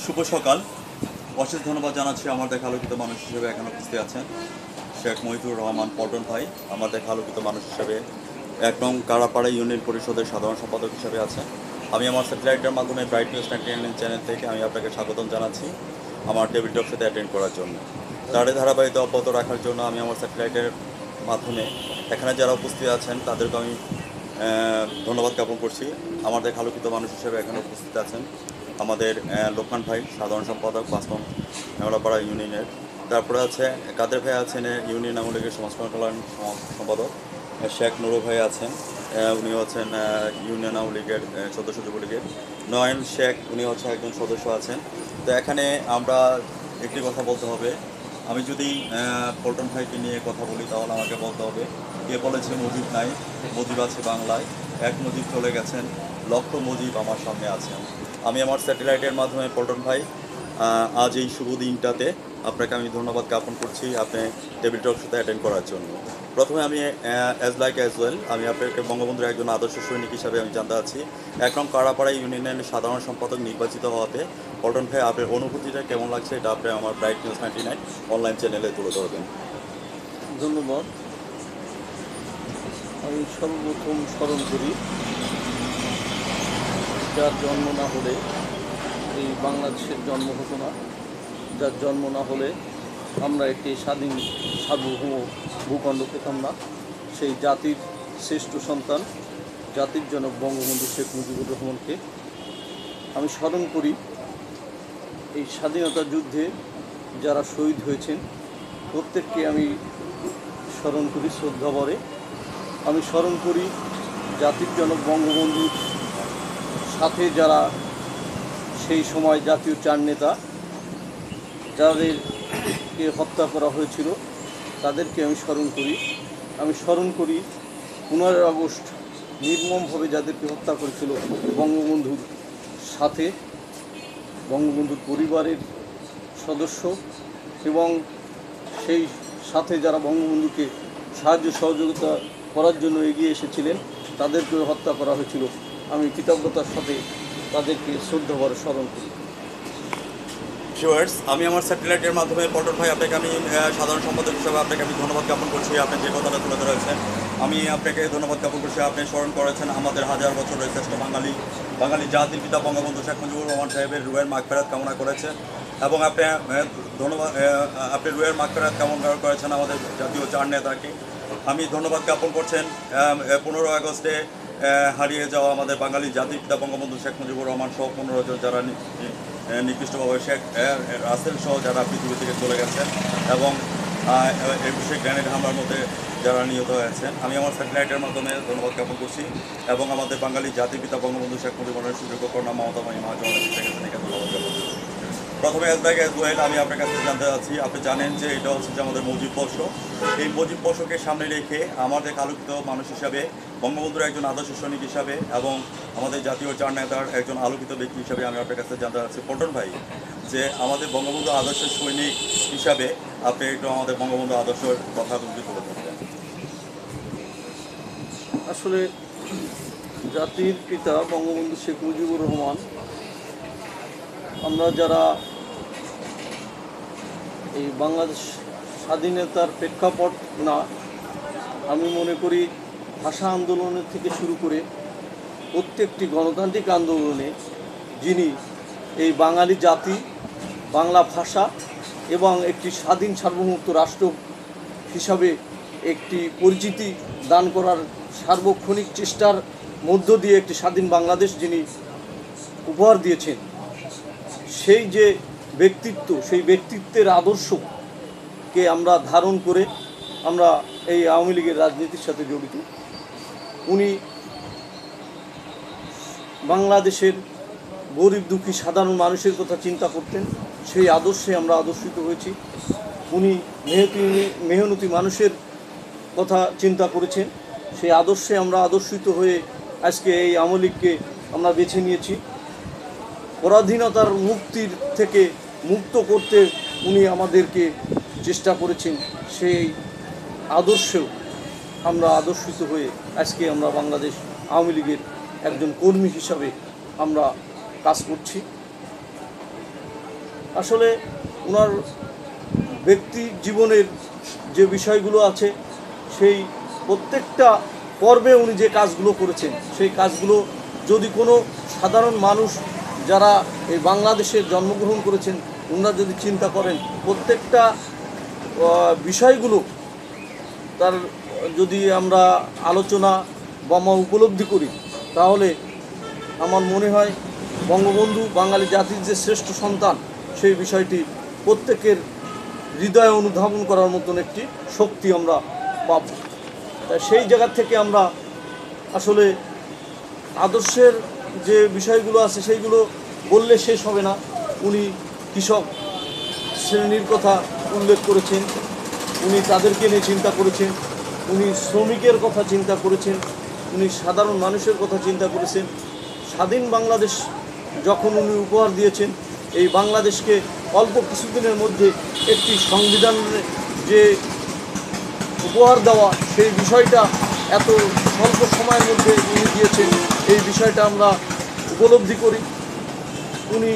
শুভ সকাল। অশেষ ধন্যবাদ জানাচ্ছি আমার দেখা আলোকিত মানুষ হিসেবে এখানে উপস্থিত আছেন শেখ মহিদুর রহমান পল্টন ভাই। আমার দেখা আলোকিত মানুষ হিসেবে ১ নং কাড়াপাড়া ইউনিয়ন পরিষদের সাধারণ সম্পাদক হিসেবে আছেন। আমি আমার স্যাটেলাইটের মাধ্যমে ব্রাইট নিউজ 99 চ্যানেল থেকে আমি আপনাকে স্বাগতম জানাচ্ছি আমার টেবিল টক সাথে অ্যাটেন্ড করার জন্য। তার ধারাবাহিকতা অব্যাহত রাখার জন্য আমি আমার স্যাটেলাইটের মাধ্যমে এখানে যারা উপস্থিত আছেন তাদেরকে আমি ধন্যবাদ জ্ঞাপন করছি। আমার দেখা আলোকিত মানুষ হিসেবে এখানে উপস্থিত আছেন আমাদের লোকমান ভাই, সাধারণ সম্পাদক ৫ নং নেওয়ালাপাড়া ইউনিয়নের। তারপরে আছে কাদের ভাই আছেন ইউনিয়ন আওয়ামী লীগের সমাজ কল্যাণ সম্পাদক। শেখ নুরু ভাই আছেন, উনিও আছেন ইউনিয়ন আওয়ামী লীগের সদস্য, যুবলীগের। নয়ন শেখ, উনি হচ্ছে একজন সদস্য আছেন। তো এখানে আমরা একটি কথা বলতে হবে, আমি যদি পল্টন ভাইকে নিয়ে কথা বলি তাহলে আমাকে বলতে হবে কে বলেছে মুজিব নাই, মুজিব আছে বাংলায়, এক মুজিব চলে গেছেন, লক্ষ মুজিব আমার সামনে আছেন। আমি আমার স্যাটেলাইটের মাধ্যমে পল্টন ভাই আজ এই শুভ দিনটাতে আপনাকে আমি ধন্যবাদ জ্ঞাপন করছি আপনি টেবিল টক সাথে অ্যাটেন্ড করার জন্য। প্রথমে আমি অ্যাজ ওয়েল আমি আপনাকে বঙ্গবন্ধুর একজন আদর্শ সৈনিক হিসাবে আমি জানতে চাচ্ছি ১ নং কাড়াপাড়া ইউনিয়নের সাধারণ সম্পাদক নির্বাচিত হওয়াতে পল্টন ভাই আপনার অনুভূতিটা কেমন লাগছে, এটা আপনি আমার ব্রাইট নিউজ 99 অনলাইন চ্যানেলে তুলে ধরবেন। ধন্যবাদ। আমি সর্বপ্রথম স্মরণ করি যার জন্ম না হলে এই বাংলাদেশের জন্ম হতো না, যার জন্ম না হলে আমরা একটি স্বাধীন সার্বভৌম ভূখণ্ড পেতাম না, সেই জাতির শ্রেষ্ঠ সন্তান জাতির জনক বঙ্গবন্ধু শেখ মুজিবুর রহমানকে আমি স্মরণ করি। এই স্বাধীনতা যুদ্ধে যারা শহীদ হয়েছেন প্রত্যেককে আমি স্মরণ করি শ্রদ্ধাভরে। আমি স্মরণ করি জাতির জনক বঙ্গবন্ধুর সাথে যারা সেই সময় জাতীয় চার নেতা যাদেরকে হত্যা করা হয়েছিল তাদেরকে আমি স্মরণ করি। আমি স্মরণ করি 15 আগস্ট নির্মমভাবে যাদেরকে হত্যা করেছিল বঙ্গবন্ধুর সাথে, বঙ্গবন্ধুর পরিবারের সদস্য এবং সেই সাথে যারা বঙ্গবন্ধুকে সাহায্য সহযোগিতা করার জন্য এগিয়ে এসেছিলেন তাদেরকেও হত্যা করা হয়েছিল। আমি কৃতজ্ঞতার সাথে তাদেরকে শ্রদ্ধাভরে স্মরণ করি। ভিউয়ার্স, আমি আমার স্যাটেলাইটের মাধ্যমে পল্টন ভাই আপনাকে আমি সাধারণ সম্পাদক হিসাবে আপনাকে আমি ধন্যবাদ জ্ঞাপন করছি। আপনি যে কথাটা তুলে ধরেছেন আমি আপনাকে ধন্যবাদ জ্ঞাপন করছি। আপনি স্মরণ করেছেন আমাদের হাজার বছরের শ্রেষ্ঠ বাঙালি জাতির পিতা বঙ্গবন্ধু শেখ মুজিবুর রহমান সাহেবের রুহের মাগফিরাত কামনা করেছেন এবং আপনি ধন্যবাদ আপনি রুহের মাগফিরাত কামনা করেছেন আমাদের জাতীয় চার নেতাকে। আমি ধন্যবাদ জ্ঞাপন করছেন 15 আগস্টে হারিয়ে যাওয়া আমাদের বাঙালি জাতির পিতা বঙ্গবন্ধু শেখ মুজিবুর রহমান সহ 15 জন যারা নিকৃষ্টভাবে শেখ রাসেল সহ যারা পৃথিবী থেকে চলে গেছেন এবং 21শে গ্রেনেড হামলার মধ্যে যারা নিহত হয়েছেন। আমি আমার স্যাটেলাইটের মাধ্যমে ধন্যবাদ জ্ঞাপন করছি এবং আমাদের বাঙালি জাতির পিতা বঙ্গবন্ধু শেখ মুজিবুর সুযোগ্য কন্যা মমতা মহাজনের ধন্যবাদ জ্ঞাপন করছি। প্রথমে অ্যাজ ওয়েল আমি আপনার কাছে জানতে চাচ্ছি, আপনি জানেন যে এটা হচ্ছে যে আমাদের মুজিব বর্ষ। এই মুজিব বর্ষকে সামনে রেখে আমাদের আলোকিত মানুষ হিসাবে, বঙ্গবন্ধুর একজন আদর্শ সৈনিক হিসাবে এবং আমাদের জাতীয় চার নেতার একজন আলোকিত ব্যক্তি হিসাবে আমি আপনার কাছে জানতে চাচ্ছি পল্টন ভাই, যে আমাদের বঙ্গবন্ধু আদর্শ সৈনিক হিসাবে আপনি একটু আমাদের বঙ্গবন্ধু আদর্শের কথা তুলে ধরবেন। আসলে জাতির পিতা বঙ্গবন্ধু শেখ মুজিবুর রহমান, আমরা যারা এই বাংলাদেশ স্বাধীনতার প্রেক্ষাপট না, আমি মনে করি ভাষা আন্দোলনের থেকে শুরু করে প্রত্যেকটি গণতান্ত্রিক আন্দোলনে যিনি এই বাঙালি জাতি, বাংলা ভাষা এবং একটি স্বাধীন সার্বভৌমত্ব রাষ্ট্র হিসাবে একটি পরিচিতি দান করার সার্বক্ষণিক চেষ্টার মধ্য দিয়ে একটি স্বাধীন বাংলাদেশ যিনি উপহার দিয়েছেন, সেই যে ব্যক্তিত্ব, সেই ব্যক্তিত্বের আদর্শকে আমরা ধারণ করে আমরা এই আওয়ামী লীগের রাজনীতির সাথে জড়িত। উনি বাংলাদেশের গরিব দুঃখী সাধারণ মানুষের কথা চিন্তা করতেন, সেই আদর্শে আমরা আদর্শিত হয়েছি। উনি মেহনতি মানুষের কথা চিন্তা করেছেন, সেই আদর্শে আমরা আদর্শিত হয়ে আজকে এই আওয়ামী লীগকে আমরা বেছে নিয়েছি। পরাধীনতার মুক্তির থেকে মুক্ত করতে উনি আমাদেরকে চেষ্টা করেছেন, সেই আদর্শেও আমরা আদর্শিত হয়ে আজকে আমরা বাংলাদেশ আওয়ামী লীগের একজন কর্মী হিসাবে আমরা কাজ করছি। আসলে ওনার ব্যক্তি জীবনের যে বিষয়গুলো আছে সেই প্রত্যেকটা পর্বে উনি যে কাজগুলো করেছেন সেই কাজগুলো যদি কোনো সাধারণ মানুষ যারা এই বাংলাদেশে জন্মগ্রহণ করেছেন ওনারা যদি চিন্তা করেন প্রত্যেকটা বিষয়গুলো তার যদি আমরা আলোচনা বা উপলব্ধি করি তাহলে আমার মনে হয় বঙ্গবন্ধু বাঙালি জাতির যে শ্রেষ্ঠ সন্তান সেই বিষয়টি প্রত্যেকের হৃদয়ে অনুধাবন করার মতন একটি শক্তি আমরা পাব। তাই সেই জায়গা থেকে আমরা আসলে আদর্শের যে বিষয়গুলো আছে সেইগুলো বললে শেষ হবে না। উনি কৃষক শ্রেণীর কথা উল্লেখ করেছেন, উনি তাদেরকে নিয়ে চিন্তা করেছেন, উনি শ্রমিকের কথা চিন্তা করেছেন, উনি সাধারণ মানুষের কথা চিন্তা করেছেন। স্বাধীন বাংলাদেশ যখন উনি উপহার দিয়েছেন এই বাংলাদেশকে অল্প কিছুদিনের মধ্যে একটি সংবিধানের যে উপহার দেওয়া সেই বিষয়টা এত স্বল্প সময়ের মধ্যে উনি দিয়েছেন এই বিষয়টা আমরা উপলব্ধি করি। উনি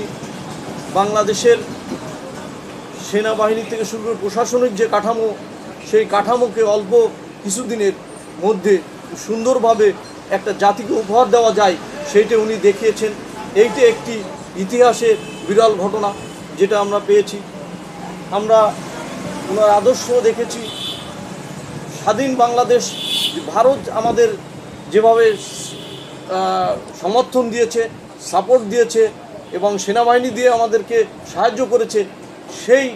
বাংলাদেশের সেনাবাহিনী থেকে শুরু করে প্রশাসনিক যে কাঠামো সেই কাঠামোকে অল্প কিছুদিনের মধ্যে সুন্দরভাবে একটা জাতিকে উপহার দেওয়া যায় সেইটা উনি দেখিয়েছেন। এইটা একটি ইতিহাসের বিরল ঘটনা যেটা আমরা পেয়েছি। আমরা ওনার আদর্শ দেখেছি। স্বাধীন বাংলাদেশ ভারত আমাদের যেভাবে সমর্থন দিয়েছে, সাপোর্ট দিয়েছে এবং সেনাবাহিনী দিয়ে আমাদেরকে সাহায্য করেছে, সেই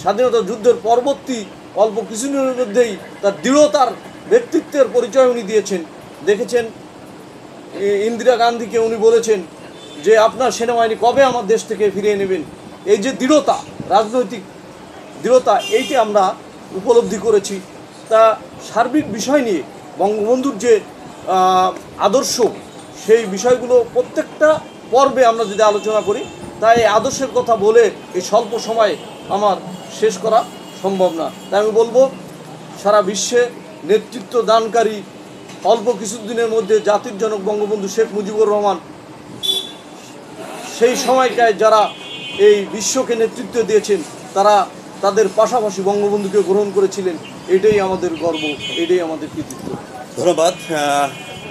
স্বাধীনতা যুদ্ধের পরবর্তী অল্প কিছুদিনের মধ্যেই তার দৃঢ়তার ব্যক্তিত্বের পরিচয় উনি দিয়েছেন। দেখেছেন ইন্দিরা গান্ধীকে উনি বলেছেন যে আপনার সেনাবাহিনী কবে আমার দেশ থেকে ফিরিয়ে নেবেন। এই যে দৃঢ়তা, রাজনৈতিক দৃঢ়তা, এইটি আমরা উপলব্ধি করেছি। তা সার্বিক বিষয় নিয়ে বঙ্গবন্ধুর যে আদর্শ সেই বিষয়গুলো প্রত্যেকটা পর্বে আমরা যদি আলোচনা করি তাই এই আদর্শের কথা বলে এই স্বল্প সময়ে আমার শেষ করা সম্ভব না। তাই আমি বলবো সারা বিশ্বে নেতৃত্ব দানকারী অল্প কিছুদিনের মধ্যে জাতির জনক বঙ্গবন্ধু শেখ মুজিবুর রহমান সেই সময়কায় যারা এই বিশ্বকে নেতৃত্ব দিয়েছেন তারা তাদের পাশাপাশি বঙ্গবন্ধুকে গ্রহণ করেছিলেন। এটাই আমাদের গর্ব, এটাই আমাদের কৃতিত্ব। ধন্যবাদ।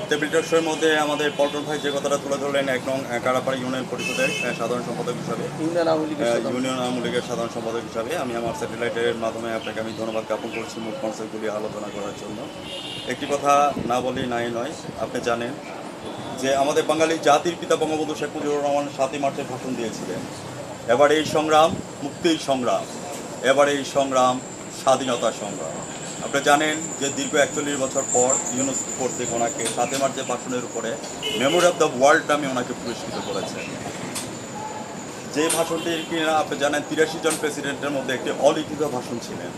টেবিল টক শোর মধ্যে আমাদের পল্টন ভাই যে কথাটা তুলে ধরলেন এক নং কারাপাড়া ইউনিয়ন পরিষদের সাধারণ সম্পাদক হিসাবে, ইউনিয়ন আওয়ামী লীগের সাধারণ সম্পাদক হিসাবে আমি আমার স্যাটেলাইটের মাধ্যমে আপনাকে আমি ধন্যবাদ জ্ঞাপন করছি মূল কনসেপ্টগুলি আলোচনা করার জন্য। একটি কথা না বলেই নাই নয়, আপনি জানেন যে আমাদের বাঙালি জাতির পিতা বঙ্গবন্ধু শেখ মুজিবুর রহমান 7ই মার্চের ভাষণ দিয়েছিলেন, এবার এই সংগ্রাম মুক্তির সংগ্রাম, এবার এই সংগ্রাম স্বাধীনতার সংগ্রাম। আপনি জানেন যে দীর্ঘ 41 বছর পর ইউনেস্কো কর্তৃক ওনাকে 7ই মার্চের ভাষণের উপরে মেমোরি অফ দ্য ওয়ার্ল্ড নামে ওনাকে পুরস্কৃত করেছেন। যে ভাষণটির কিনা আপনি জানেন 83 জন প্রেসিডেন্টের মধ্যে একটি অলিখিত ভাষণ ছিলেন।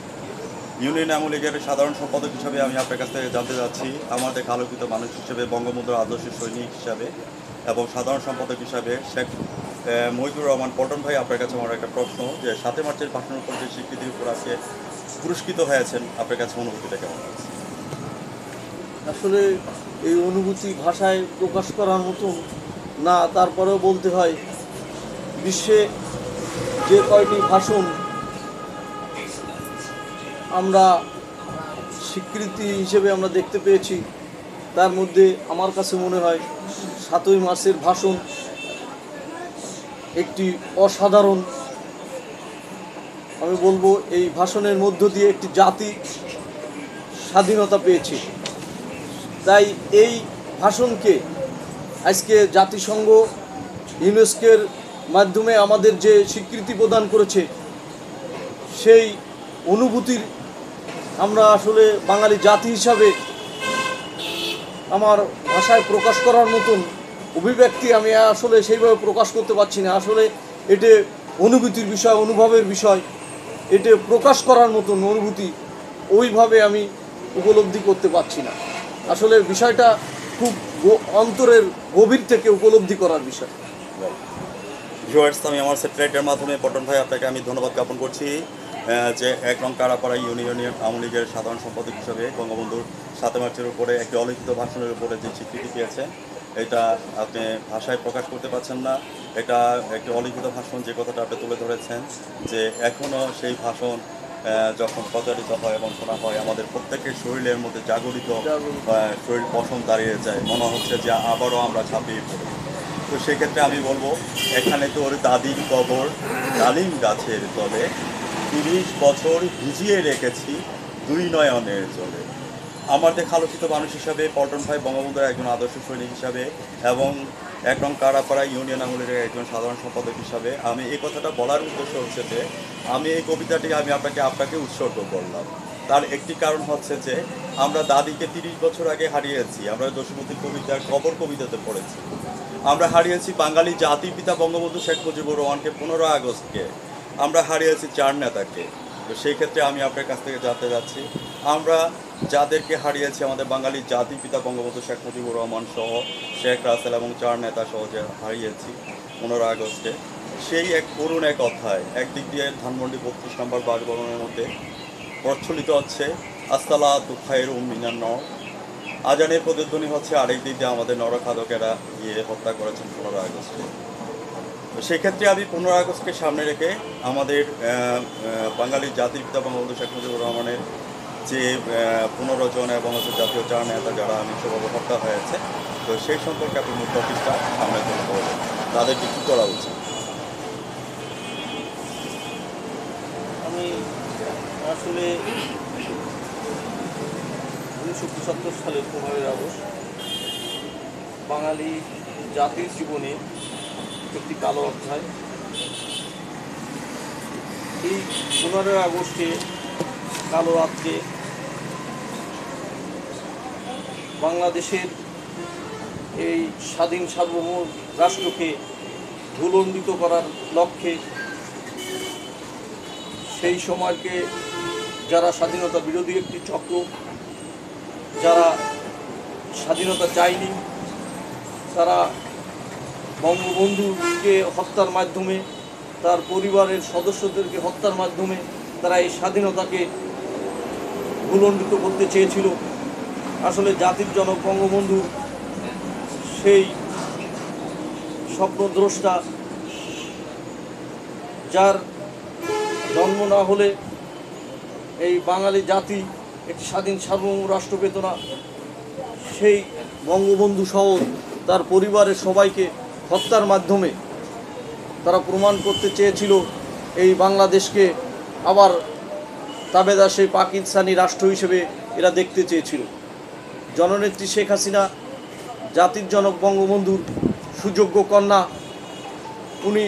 ইউনিয়ন আওয়ামী লীগের সাধারণ সম্পাদক হিসাবে আমি আপনার কাছ থেকে জানতে চাচ্ছি, আমার দেখা আলোকিত মানুষ হিসেবে, বঙ্গবন্ধুর আদর্শের সৈনিক হিসাবে এবং সাধারণ সম্পাদক হিসাবে শেখ মহিদুর রহমান পল্টন ভাই, আপনার কাছে আমার একটা প্রশ্ন যে 7ই মার্চের ভাষণের উপর যে স্বীকৃতির উপর আজকে পুরস্কৃত হয়েছেন, আপনার কাছে অনুভূতিটা কেমন আছে? আসলে এই অনুভূতি ভাষায় প্রকাশ করার মতন না, তারপরেও বলতে হয় বিশ্বে যে কয়টি ভাষণ আমরা স্বীকৃতি হিসেবে আমরা দেখতে পেয়েছি তার মধ্যে আমার কাছে মনে হয় 7ই মার্চের ভাষণ একটি অসাধারণ। আমি বলবো এই ভাষণের মধ্য দিয়ে একটি জাতি স্বাধীনতা পেয়েছে। তাই এই ভাষণকে আজকে জাতিসংঘ ইউনেস্কোর মাধ্যমে আমাদের যে স্বীকৃতি প্রদান করেছে সেই অনুভূতির আমরা আসলে বাঙালি জাতি হিসাবে আমার ভাষায় প্রকাশ করার মতন অভিব্যক্তি আমি আসলে সেইভাবে প্রকাশ করতে পারছি না। আসলে এটা অনুভূতির বিষয়, অনুভবের বিষয়, এটা প্রকাশ করার মতন অনুভূতি ওইভাবে আমি উপলব্ধি করতে পারছি না। আসলে বিষয়টা খুব অন্তরের গভীর থেকে উপলব্ধি করার বিষয়। ভিউয়ার্স, আমি আমার স্যাটেলাইটের মাধ্যমে পল্টন ভাই আপনাকে আমি ধন্যবাদ জ্ঞাপন করছি যে 1 নং কারাপাড়া ইউনিয়ন আওয়ামী লীগের সাধারণ সম্পাদক হিসাবে বঙ্গবন্ধুর 7ই মার্চের উপরে একটি অলিখিত ভাষণের উপরে যে স্বীকৃতি পেয়েছে এটা আপনি ভাষায় প্রকাশ করতে পারছেন না। এটা একটি অলিখিত ভাষণ, যে কথাটা আপনি তুলে ধরেছেন, যে এখনও সেই ভাষণ যখন প্রচারিত হয় এবং শোনা হয়, আমাদের প্রত্যেকের শরীরের মধ্যে জাগরিত শরীর পশম দাঁড়িয়ে যায়, মনে হচ্ছে যে আবারও আমরা ঝাঁপিয়ে পড়ি। তো সেক্ষেত্রে আমি বলবো, এখানে তোর দাদির কবর ডালিম গাছের তলে, 30 বছর ভিজিয়ে রেখেছি দুই নয়নের জলে। আমার দেখা আলোচিত মানুষ হিসাবে পল্টন ভাই বঙ্গবন্ধুর একজন আদর্শ সৈনিক হিসাবে এবং একদম কারাপাড়া ইউনিয়ন আমলের একজন সাধারণ সম্পাদক হিসাবে আমি এই কথাটা বলার উদ্দেশ্য হচ্ছে যে আমি এই কবিতাটি আমি আপনাকে উৎসর্গ করলাম। তার একটি কারণ হচ্ছে যে আমরা দাদিকে 30 বছর আগে হারিয়েছি। আমরা জসীমউদ্দিন কবিতার কবর কবিতাতে পড়েছি। আমরা হারিয়েছি বাঙালি জাতির পিতা বঙ্গবন্ধু শেখ মুজিবুর রহমানকে 15 আগস্টকে। আমরা হারিয়েছি 4 নেতাকে। তো সেই ক্ষেত্রে আমি আপনার কাছ থেকে জানতে যাচ্ছি, আমরা যাদেরকে হারিয়েছি, আমাদের বাঙালি জাতির পিতা বঙ্গবন্ধু শেখ মুজিবুর রহমান সহ শেখ রাসেল এবং 4 নেতা সহ যে হারিয়েছি 15 আগস্টে, সেই এক করুণ এক অধ্যায়। একদিক দিয়ে ধানমন্ডি 32 নম্বর বাসভবনের মধ্যে প্রচলিত হচ্ছে আসসালাতু খায়রুম মিনান নওম, আজানের প্রতিধ্বনি হচ্ছে, আরেক দিক দিয়ে আমাদের নরখাদকেরা গিয়ে হত্যা করেছেন 15 আগস্টে। তো সেক্ষেত্রে আমি 15 আগস্টকে সামনে রেখে আমাদের বাঙালি জাতির পিতা বঙ্গবন্ধু শেখ মুজিবুর রহমানের যে 15 জন এবং হচ্ছে জাতীয় 4 নেতা যারা নিঃস্বভাবে হত্যা হয়েছে, তো সেই সম্পর্কে আপনি মুখ্য অফিসটা সামনে তুলে ধরবেন, তাদেরকে কী করা উচিত? আমি আসলে 1975 সালের 15 আগস্ট বাঙালি জাতির জীবনে একটি কালো অধ্যায়। এই 15 আগস্টে কালো রাত্রে বাংলাদেশের এই স্বাধীন সার্বভৌম রাষ্ট্রকে ভূলণ্ডিত করার লক্ষ্যে সেই সময়কে যারা স্বাধীনতা বিরোধী একটি চক্র, যারা স্বাধীনতা চায়নি, তারা বঙ্গবন্ধুকে হত্যার মাধ্যমে, তার পরিবারের সদস্যদেরকে হত্যার মাধ্যমে তারা এই স্বাধীনতাকে ভূলণ্ডিত করতে চেয়েছিল। আসলে জাতির জনক বঙ্গবন্ধু সেই স্বপ্নদ্রষ্টা, যার জন্ম না হলে এই বাঙালি জাতি একটি স্বাধীন সার্বভৌম রাষ্ট্র পেত না। সেই বঙ্গবন্ধু সহ তার পরিবারের সবাইকে হত্যার মাধ্যমে তারা প্রমাণ করতে চেয়েছিল এই বাংলাদেশকে আবার তাবেদার সেই পাকিস্তানি রাষ্ট্র হিসেবে এরা দেখতে চেয়েছিল। জননেত্রী শেখ হাসিনা জাতির জনক বঙ্গবন্ধুর সুযোগ্য কন্যা। উনি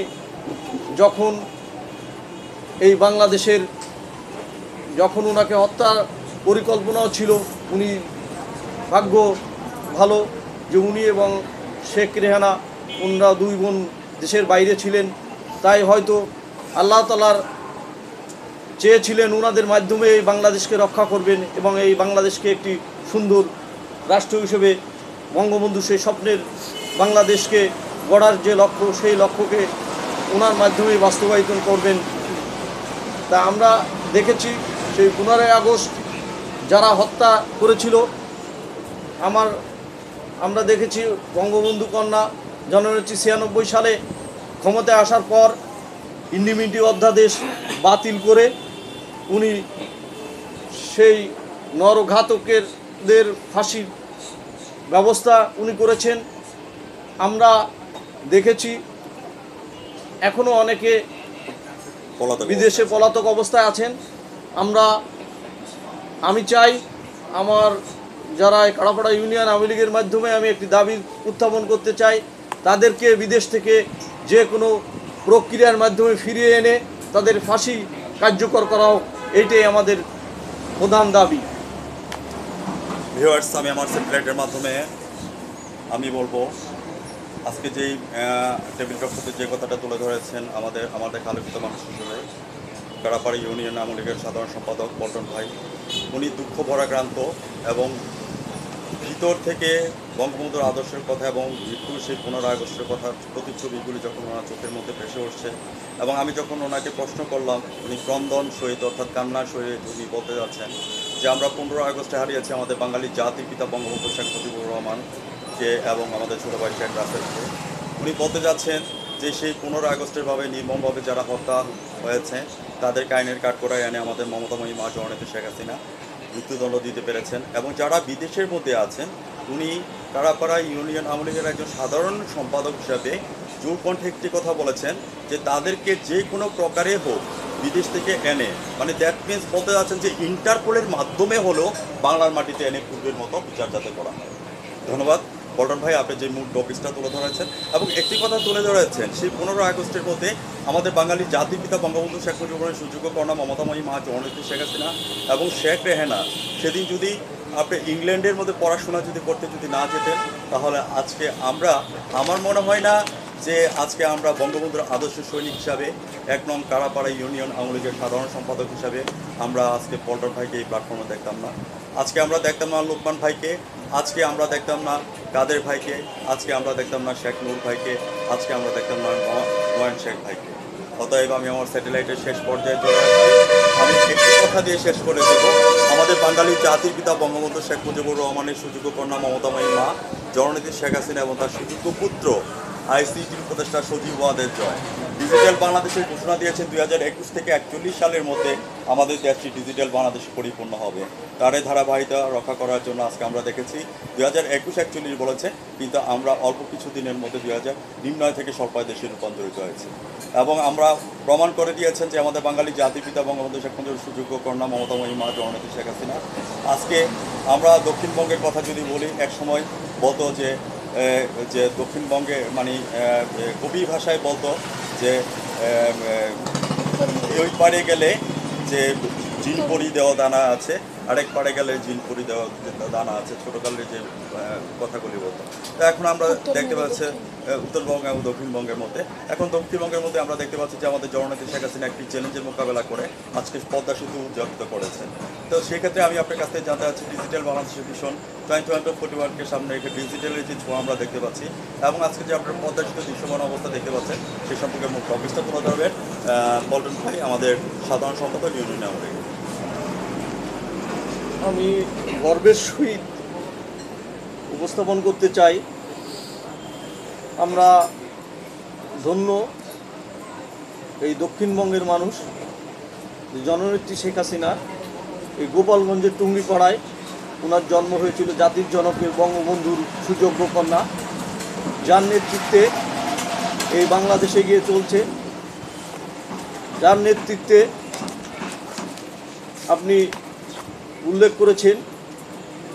যখন এই বাংলাদেশের যখন ওনাকে হত্যার পরিকল্পনাও ছিল, উনি ভাগ্য ভালো যে উনি এবং শেখ রেহানা ওনারা দুই বোন দেশের বাইরে ছিলেন, তাই হয়তো আল্লাহ তাআলার চেয়েছিলেন ওনাদের মাধ্যমে এই বাংলাদেশকে রক্ষা করবেন এবং এই বাংলাদেশকে একটি সুন্দর রাষ্ট্র হিসেবে বঙ্গবন্ধু সেই স্বপ্নের বাংলাদেশকে গড়ার যে লক্ষ্য, সেই লক্ষ্যকে ওনার মাধ্যমেই বাস্তবায়িত করবেন। তা আমরা দেখেছি সেই 15 আগস্ট যারা হত্যা করেছিল, আমরা দেখেছি বঙ্গবন্ধু কন্যা জননেত্রী 96 সালে ক্ষমতায় আসার পর ইন্ডিমিটি অধ্যাদেশ বাতিল করে উনি সেই নরঘাতকদের ফাঁসির ব্যবস্থা উনি করেছেন। আমরা দেখেছি এখনও অনেকে বিদেশে পলাতক অবস্থায় আছেন। আমি চাই আমার যারা এই কাড়াপাড়া ইউনিয়ন আওয়ামী লীগের মাধ্যমে আমি একটি দাবি উত্থাপন করতে চাই, তাদেরকে বিদেশ থেকে যে কোনো প্রক্রিয়ার মাধ্যমে ফিরিয়ে এনে তাদের ফাঁসি কার্যকর করা হোক, এইটাই আমাদের প্রধান দাবি। ভিউয়ার্স, আমি আমার স্যাটেলাইটের মাধ্যমে আমি বলবো, আজকে যেই টেবিল টকশোতে যে কথাটা তুলে ধরেছেন আমাদের আলোকিত মানুষ হিসেবে কাড়াপাড়া ইউনিয়ন আওয়ামী লীগের সাধারণ সম্পাদক পল্টন ভাই, উনি দুঃখ ভরাক্রান্ত এবং ভিতর থেকে বঙ্গবন্ধুর আদর্শের কথা এবং মৃত্যুর সেই 15 আগস্টের কথা প্রতিচ্ছবিগুলি যখন ওনার চোখের মধ্যে ভেসে উঠছে, এবং আমি যখন ওনাকে প্রশ্ন করলাম, উনি ক্রন্দন সহিত অর্থাৎ কান্নার সহিত উনি বলতে যাচ্ছেন যে আমরা 15 আগস্টে হারিয়েছি আমাদের বাঙালি জাতির পিতা বঙ্গবন্ধু শেখ মুজিবুর রহমানকে এবং আমাদের ছোটো ভাই শেখ রাসেলকে। উনি বলতে যাচ্ছেন যে সেই 15 আগস্টের ভাবে নির্মমভাবে যারা হত্যা হয়েছে তাদেরকে আইনের কাঠগড়ায় এনে আমাদের মমতাময়ী মা জননেত্রী শেখ হাসিনা মৃত্যুদণ্ড দিতে পেরেছেন। এবং যারা বিদেশের মধ্যে আছেন উনি কারাপাড়া ইউনিয়ন আওয়ামী লীগের একজন সাধারণ সম্পাদক হিসাবে জোর কণ্ঠে একটি কথা বলেছেন যে তাদেরকে যে কোনো প্রকারে হোক বিদেশ থেকে এনে, মানে দ্যাট মিনস বলতে যাচ্ছেন যে ইন্টারপোলের মাধ্যমে হলেও বাংলার মাটিতে এনে পূর্বের মতো বিচার যাতে করা হয়। ধন্যবাদ পল্টন ভাই, আপনি যে মূল টপিকসটা তুলে ধরেছেন এবং একটি কথা তুলে ধরেছেন, সেই 15 আগস্টের মধ্যে আমাদের বাঙালি জাতির পিতা বঙ্গবন্ধু শেখ মুজিবুর সুযোগ্য কন্যা মমতাময়ী মা জননেত্রী শেখ হাসিনা এবং শেখ রেহানা সেদিন যদি আপনি ইংল্যান্ডের মধ্যে পড়াশোনা যদি করতে যদি না যেতেন, তাহলে আজকে আমরা, আমার মনে হয় না যে আজকে আমরা বঙ্গবন্ধুর আদর্শ সৈনিক হিসাবে 1 নং কারাপাড়া ইউনিয়ন আওয়ামী লীগের সাধারণ সম্পাদক হিসাবে আমরা আজকে পল্টন ভাইকে এই প্ল্যাটফর্মে দেখতাম না। আজকে আমরা দেখতাম না লোকমান ভাইকে, আজকে আমরা দেখতাম না কাদের ভাইকে, আজকে আমরা দেখতাম না শেখ নূর ভাইকে, আজকে আমরা দেখতাম না নয়ন শেখ ভাইকে। অতএব আমি আমার স্যাটেলাইটের শেষ পর্যায়ে চলে আসছি। আমি একটি কথা দিয়ে শেষ করে দেব, আমাদের বাঙালি জাতির পিতা বঙ্গবন্ধু শেখ মুজিবুর রহমানের সুযোগ্য কন্যা মমতাময়ী মা জননেত্রী শেখ হাসিনা এবং তার সুযোগ্য পুত্র আইসিটির উপদেষ্টা সজীব ওয়াদের জয় ডিজিটাল বাংলাদেশের ঘোষণা দিয়েছেন 2021 থেকে 41 সালের মধ্যে আমাদের দেশটি ডিজিটাল বাংলাদেশ পরিপূর্ণ হবে। তার এই ধারাবাহিকতা রক্ষা করার জন্য আজকে আমরা দেখেছি 2021-41 বলেছে, কিন্তু আমরা অল্প কিছু দিনের মধ্যে 2000 নিম্নয় থেকে স্বল্পায় দেশে রূপান্তরিত হয়েছে। এবং আমরা প্রমাণ করে দিয়েছেন যে আমাদের বাঙালি জাতির পিতা বঙ্গবন্ধু শেখ মুজিবুর সুযোগ্য কন্যা মমতাময়ী মা জননেত্রী শেখ হাসিনা। আজকে আমরা দক্ষিণবঙ্গের কথা যদি বলি, এক সময় বলতো যে দক্ষিণবঙ্গে মানে কবি ভাষায় বলতো যে ওই পাড়ে গেলে যে জিনপরি দেওয়া দানা আছে, আরেক পাড়ে গেলে জিনপরি দেওয়া দানা আছে, ছোটোকালের যে কথাগুলি বলতো। তো এখন আমরা দেখতে পাচ্ছি উত্তরবঙ্গ এবং দক্ষিণবঙ্গের মধ্যে, এখন দক্ষিণবঙ্গের মধ্যে আমরা দেখতে পাচ্ছি যে আমাদের জননেত্রী শেখ হাসিনা একটি চ্যালেঞ্জের মোকাবেলা করে আজকে পদ্মা সেতু উদযাপিত করেছেন। তো সেক্ষেত্রে আমি আপনার কাছ থেকে জানতে চাচ্ছি, ডিজিটাল বাংলাদেশের ভীষণ 2041-কে সামনে রেখে ডিজিটালের যে ছোঁয়া আমরা দেখতে পাচ্ছি এবং আজকে যে আপনার পদ্মা সেতু দৃশ্যমান অবস্থা দেখতে পাচ্ছেন, সে সম্পর্কে মুখ্য অফিসটা তুলে ধরবেন পল্টন ভাই, আমাদের সাধারণ সম্পাদক ইউনিয়ন আওয়ামী লীগ। আমি গর্বের সহিত উপস্থাপন করতে চাই, আমরা ধন্য এই দক্ষিণবঙ্গের মানুষ, জননেত্রী শেখ হাসিনা এই গোপালগঞ্জের টুঙ্গিপাড়ায় ওনার জন্ম হয়েছিল, জাতির জনকের বঙ্গবন্ধুর সুযোগ্য কন্যা, যার নেতৃত্বে এই বাংলাদেশে গিয়ে চলছে, যার নেতৃত্বে আপনি উল্লেখ করেছেন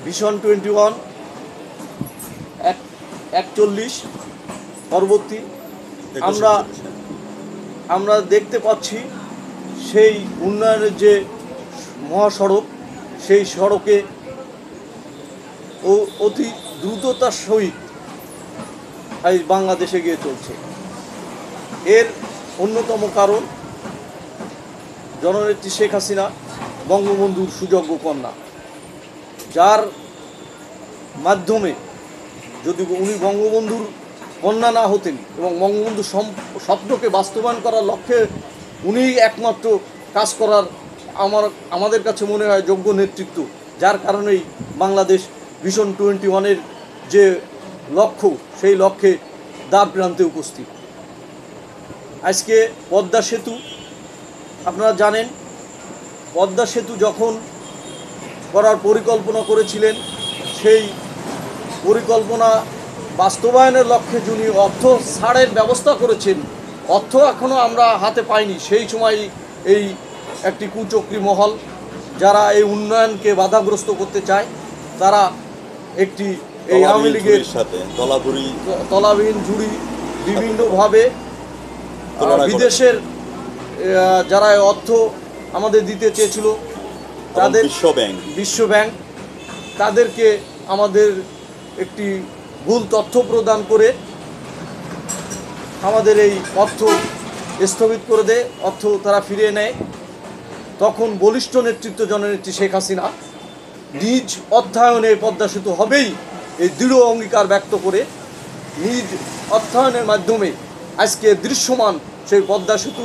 ভিশন 21-41 পরবর্তী আমরা দেখতে পাচ্ছি সেই উন্নয়নের যে মহাসড়ক, সেই সড়কে অতি দ্রুততার সহিত এই বাংলাদেশে গিয়ে চলছে। এর অন্যতম কারণ জননেত্রী শেখ হাসিনা বঙ্গবন্ধুর সুযোগ্য কন্যা, যার মাধ্যমে যদি উনি বঙ্গবন্ধুর কন্যা না হতেন এবং বঙ্গবন্ধুর স্বপ্নকে বাস্তবায়ন করার লক্ষ্যে উনি একমাত্র কাজ করার আমাদের কাছে মনে হয় যোগ্য নেতৃত্ব, যার কারণেই বাংলাদেশ ভিশন 21-এর যে লক্ষ্য, সেই লক্ষ্যে দ্বার প্রান্তে উপস্থিত। আজকে পদ্মা সেতু, আপনারা জানেন পদ্মা সেতু যখন করার পরিকল্পনা করেছিলেন, সেই পরিকল্পনা বাস্তবায়নের লক্ষ্যে যিনি অর্থ ছাড়ের ব্যবস্থা করেছেন, অর্থ এখনও আমরা হাতে পাইনি। সেই সময় এই একটি কুচক্রী মহল, যারা এই উন্নয়নকে বাধাগ্রস্ত করতে চায়, তারা একটি এই আওয়ামী লীগের সাথে তলাবিহীন ঝুড়ি বিভিন্নভাবে বিদেশের যারা অর্থ আমাদের দিতে চেয়েছিল, তাদের বিশ্ব ব্যাংক তাদেরকে আমাদের একটি ভুল তথ্য প্রদান করে আমাদের এই অর্থ স্থগিত করে দেয়, অর্থ তারা ফিরিয়ে নেয়। তখন বলিষ্ঠ নেতৃত্ব জননেত্রী শেখ হাসিনা নিজ অর্থায়নে পদ্মা সেতু হবেই এই দৃঢ় অঙ্গীকার ব্যক্ত করে নিজ অর্থায়নের মাধ্যমে আজকে দৃশ্যমান সেই পদ্মা সেতু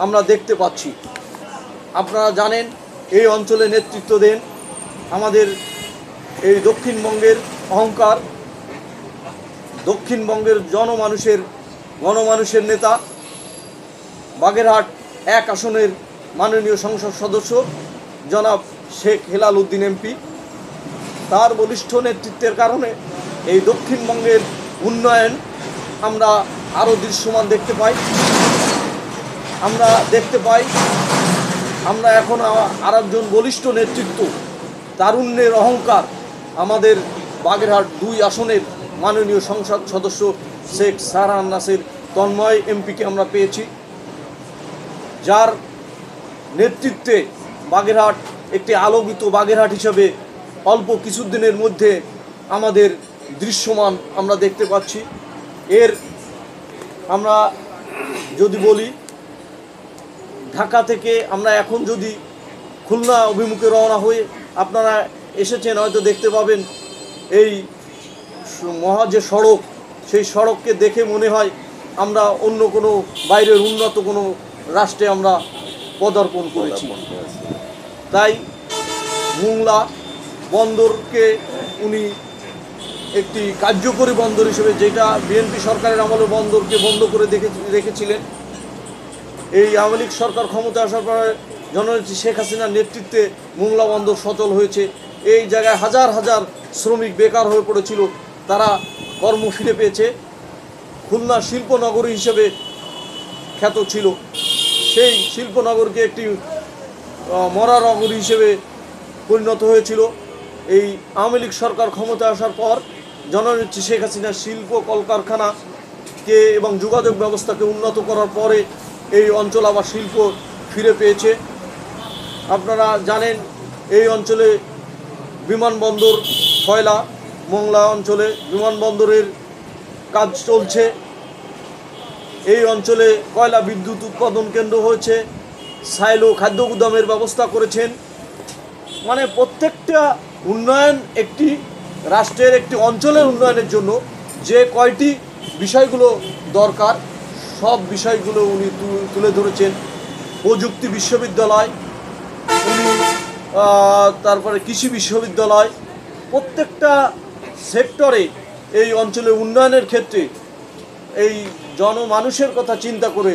আমরা দেখতে পাচ্ছি। আপনারা জানেন এই অঞ্চলে নেতৃত্ব দেন আমাদের এই দক্ষিণবঙ্গের অহংকার, দক্ষিণবঙ্গের জনমানুষের গণমানুষের নেতা, বাগেরহাট 1 আসনের মাননীয় সংসদ সদস্য জনাব শেখ হেলাল উদ্দিন এমপি। তার বলিষ্ঠ নেতৃত্বের কারণে এই দক্ষিণবঙ্গের উন্নয়ন আমরা আরও দৃশ্যমান দেখতে পাই। আমরা এখন আরেকজন বলিষ্ঠ নেতৃত্ব, তারুণ্যের অহংকার, আমাদের বাগেরহাট 2 আসনের মাননীয় সংসদ সদস্য শেখ সারাহান নাসির তন্ময় এমপিকে আমরা পেয়েছি, যার নেতৃত্বে বাগেরহাট একটি আলোকিত বাগেরহাট হিসাবে অল্প কিছুদিনের মধ্যে আমাদের দৃশ্যমান আমরা দেখতে পাচ্ছি। আমরা যদি বলি, ঢাকা থেকে আমরা এখন যদি খুলনা অভিমুখে রওনা হয়ে, আপনারা এসেছেন হয়তো দেখতে পাবেন এই মহা যে সড়ক, সেই সড়ককে দেখে মনে হয় আমরা অন্য কোনো বাইরের উন্নত কোনো রাষ্ট্রে আমরা পদার্পণ করেছি। তাই মোংলা বন্দরকে উনি একটি কার্যকরী বন্দর হিসেবে, যেটা বিএনপি সরকারের আমলে বন্দরকে বন্ধ করে রেখেছিলেন, এই আওয়ামী লীগ সরকার ক্ষমতা আসার পরে জননেত্রী শেখ হাসিনার নেতৃত্বে মোংলা বন্দর সচল হয়েছে। এই জায়গায় হাজার হাজার শ্রমিক বেকার হয়ে পড়েছিল, তারা কর্ম ফিরে পেয়েছে। খুলনা শিল্পনগরী হিসেবে খ্যাত ছিল, সেই শিল্পনগরকে একটি মরা নগরী হিসেবে পরিণত হয়েছিল। এই আওয়ামী লীগ সরকার ক্ষমতা আসার পর জননেত্রী শেখ হাসিনার শিল্প কলকারখানাকে এবং যোগাযোগ ব্যবস্থাকে উন্নত করার পরে এই অঞ্চল আবার শিল্প ফিরে পেয়েছে। আপনারা জানেন এই অঞ্চলে বিমানবন্দর, কয়লা, মোংলা অঞ্চলে বিমানবন্দরের কাজ চলছে। এই অঞ্চলে কয়লা বিদ্যুৎ উৎপাদন কেন্দ্র হয়েছে, সাইলো খাদ্য গুদামের ব্যবস্থা করেছেন। মানে প্রত্যেকটা উন্নয়ন, একটি রাষ্ট্রের একটি অঞ্চলের উন্নয়নের জন্য যে কয়টি বিষয়গুলো দরকার, সব বিষয়গুলো উনি তুলে ধরেছেন। প্রযুক্তি বিশ্ববিদ্যালয়, উনি তারপরে কৃষি বিশ্ববিদ্যালয়, প্রত্যেকটা সেক্টরে এই অঞ্চলে উন্নয়নের ক্ষেত্রে এই জনমানুষের কথা চিন্তা করে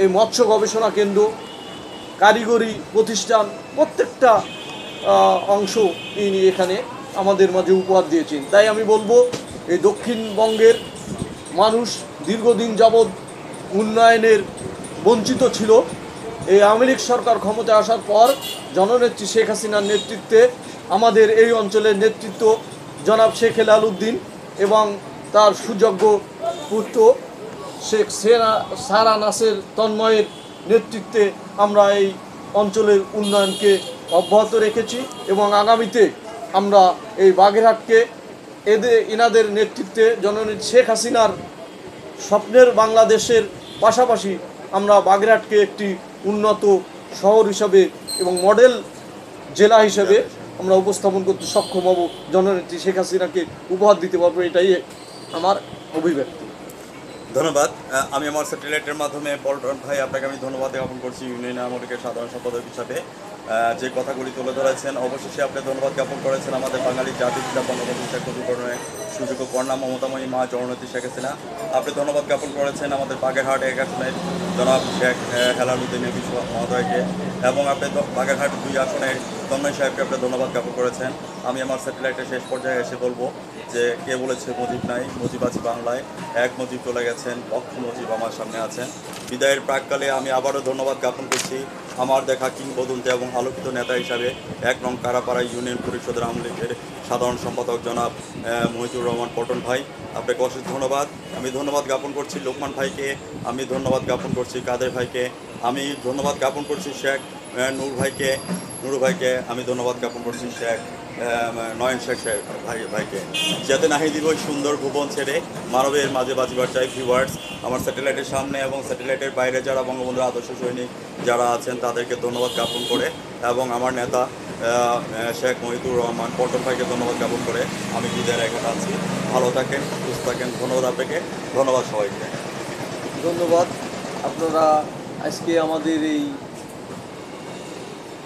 এই মৎস্য গবেষণা কেন্দ্র, কারিগরি প্রতিষ্ঠান, প্রত্যেকটা অংশ ইনি এখানে আমাদের মাঝে উপহার দিয়েছেন। তাই আমি বলবো, এই দক্ষিণবঙ্গের মানুষ দীর্ঘদিন যাবৎ উন্নয়নের বঞ্চিত ছিল। এই আওয়ামী লীগ সরকার ক্ষমতায় আসার পর জননেত্রী শেখ হাসিনার নেতৃত্বে আমাদের এই অঞ্চলের নেতৃত্ব জনাব শেখ হেলাল উদ্দিন এবং তার সুযোগ্য পুত্র শেখ সারাহান নাসির তন্ময়ের নেতৃত্বে আমরা এই অঞ্চলের উন্নয়নকে অব্যাহত রেখেছি এবং আগামীতে আমরা এই বাগেরহাটকে এনাদের নেতৃত্বে জননেত্রী শেখ হাসিনার স্বপ্নের বাংলাদেশের পাশাপাশি আমরা বাগেরহাটকে একটি উন্নত শহর হিসাবে এবং মডেল জেলা হিসাবে আমরা উপস্থাপন করতে সক্ষম হব, জননেত্রী শেখ হাসিনাকে উপহার দিতে পারবো, এটাই আমার অভিব্যক্তি। ধন্যবাদ। আমি আমার স্যাটেলাইটের মাধ্যমে পল্টন ভাই, আপনাকে আমি ধন্যবাদ জ্ঞাপন করছি ইউনিয়ন আওয়ামী লীগের সাধারণ সম্পাদক হিসাবে যে কথাগুলি তুলে ধরেছেন। অবশেষে আপনি ধন্যবাদ জ্ঞাপন করেছেন আমাদের বাঙালি জাতির পিতা বঙ্গবন্ধু শেখ মুজিবুর সুযোগ্য কন্যা মমতাময়ী মা জননেত্রী শেখ হাসিনা। আপনি ধন্যবাদ জ্ঞাপন করেছেন আমাদের বাগেরহাট 1 আসনের জনাব শেখ হেলাল উদ্দিন এমপি মহোদয়কে, এবং আপনি বাগেরহাট 2 আসনের তন্ময় সাহেবকে আপনি ধন্যবাদ জ্ঞাপন করেছেন। আমি আমার স্যাটেলাইটের শেষ পর্যায়ে এসে বলবো যে কে বলেছে মুজিব নাই, মুজিব আছে বাংলায়, এক মুজিব চলে গেছেন, লক্ষ মুজিব আমার সামনে আছেন। বিদায়ের প্রাককালে আমি আবারও ধন্যবাদ জ্ঞাপন করছি আমার দেখা কিংবদন্তি এবং আলোকিত নেতা হিসাবে 1 নং কারাপাড়া ইউনিয়ন পরিষদের আওয়ামী লীগের সাধারণ সম্পাদক জনাব মহিতুর রহমান পল্টন ভাই, আপনাকে অশেষ ধন্যবাদ। আমি ধন্যবাদ জ্ঞাপন করছি লোকমান ভাইকে, আমি ধন্যবাদ জ্ঞাপন করছি কাদের ভাইকে, আমি ধন্যবাদ জ্ঞাপন করছি শেখ নুরু ভাইকে, আমি ধন্যবাদ জ্ঞাপন করছি শেখ নয়ন শেখ ভাইকে। যাতে নাহি দিব সুন্দর ভুবন ছেড়ে মানবের মাঝে বাজিবার চাই। ভিউয়ার্স, আমার স্যাটেলাইটের সামনে এবং স্যাটেলাইটের বাইরে যারা বঙ্গবন্ধুর আদর্শ সৈনিক যারা আছেন তাদেরকে ধন্যবাদ জ্ঞাপন করে, এবং আমার নেতা শেখ মহিতুর রহমান পল্টন ভাইকে ধন্যবাদ জ্ঞাপন করে আমি বিদায় রেখে আছি। ভালো থাকেন, সুস্থ থাকেন। ধন্যবাদ আপনাকে, ধন্যবাদ সবাইকে। ধন্যবাদ। আপনারা আজকে আমাদের এই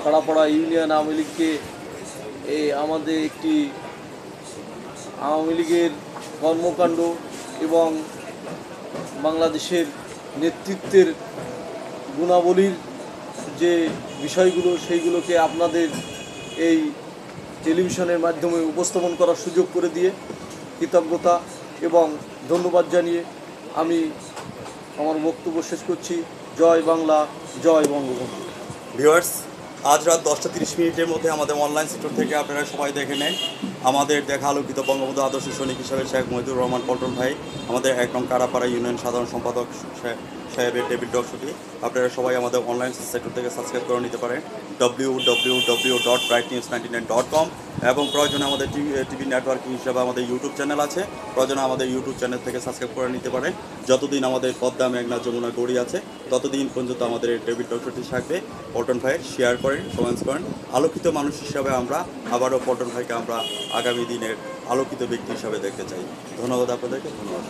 কারাপাড়া ইউনিয়ন আওয়ামী লীগকে আমাদের একটি আওয়ামী লীগের কর্মকাণ্ড এবং বাংলাদেশের নেতৃত্বের গুণাবলীর যে বিষয়গুলো সেইগুলোকে আপনাদের এই টেলিভিশনের মাধ্যমে উপস্থাপন করার সুযোগ করে দিয়ে কৃতজ্ঞতা এবং ধন্যবাদ জানিয়ে আমি আমার বক্তব্য শেষ করছি। জয় বাংলা, জয় বঙ্গবন্ধু। ভিউয়ার্স, আজ রাত 10:30 মধ্যে আমাদের অনলাইন সেক্টর থেকে আপনারা সবাই দেখে নেন আমাদের দেখা আলোকিত বঙ্গবন্ধু আদর্শ সৈনিক হিসাবে শেখ মহিদুর রহমান পল্টন ভাই, আমাদের 1 নং কারাপাড়া ইউনিয়ন সাধারণ সম্পাদক সাহেবের টেবিল টকশোটি আপনারা সবাই আমাদের অনলাইন সেক্টর থেকে সাবস্ক্রাইব করে নিতে পারেন www.brightnews99.com এবং প্রয়োজনে আমাদের টিভি নেটওয়ার্কিং হিসাবে আমাদের ইউটিউব চ্যানেল আছে, প্রয়োজনে আমাদের ইউটিউব চ্যানেল থেকে সাবস্ক্রাইব করে নিতে পারেন। যতদিন আমাদের পদ্মা, মেঘনা, যমুনা, গড়ি আছে ততদিন পর্যন্ত আমাদের এই টেবিল টকশোটি থাকবে। পল্টন ভাইয়ের শেয়ার করেন, কমেন্টস করেন। আলোকিত মানুষ হিসাবে আমরা আবারও পল্টন ভাইকে আমরা আগামী দিনের আলোকিত ব্যক্তি হিসাবে দেখতে চাই। ধন্যবাদ আপনাদেরকে, ধন্যবাদ।